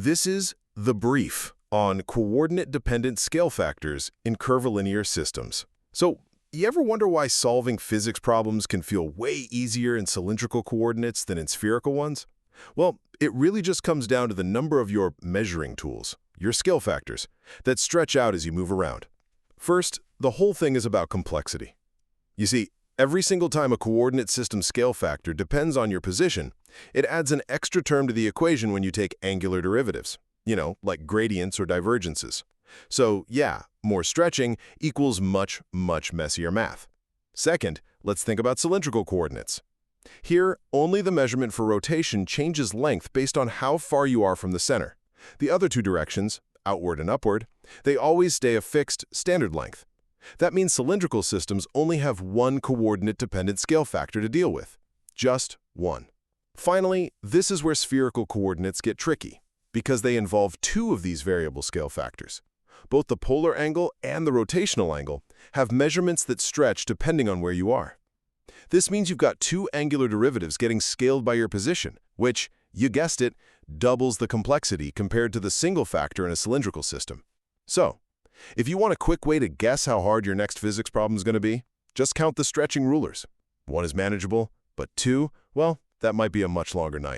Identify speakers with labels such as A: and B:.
A: This is the brief on coordinate-dependent scale factors in curvilinear systems. So, you ever wonder why solving physics problems can feel way easier in cylindrical coordinates than in spherical ones? Well, it really just comes down to the number of your measuring tools, your scale factors, that stretch out as you move around. First, the whole thing is about complexity. You see, every single time a coordinate system scale factor depends on your position, it adds an extra term to the equation when you take angular derivatives, like gradients or divergences. So, yeah, more stretching equals much, much messier math. Second, let's think about cylindrical coordinates. Here, only the measurement for rotation changes length based on how far you are from the center. The other two directions, outward and upward, they always stay a fixed, standard length. That means cylindrical systems only have one coordinate-dependent scale factor to deal with. Just one. Finally, this is where spherical coordinates get tricky, because they involve two of these variable scale factors. Both the polar angle and the rotational angle have measurements that stretch depending on where you are. This means you've got two angular derivatives getting scaled by your position, which, you guessed it, doubles the complexity compared to the single factor in a cylindrical system. So, if you want a quick way to guess how hard your next physics problem is going to be, just count the stretching rulers. One is manageable, but two, well, that might be a much longer night.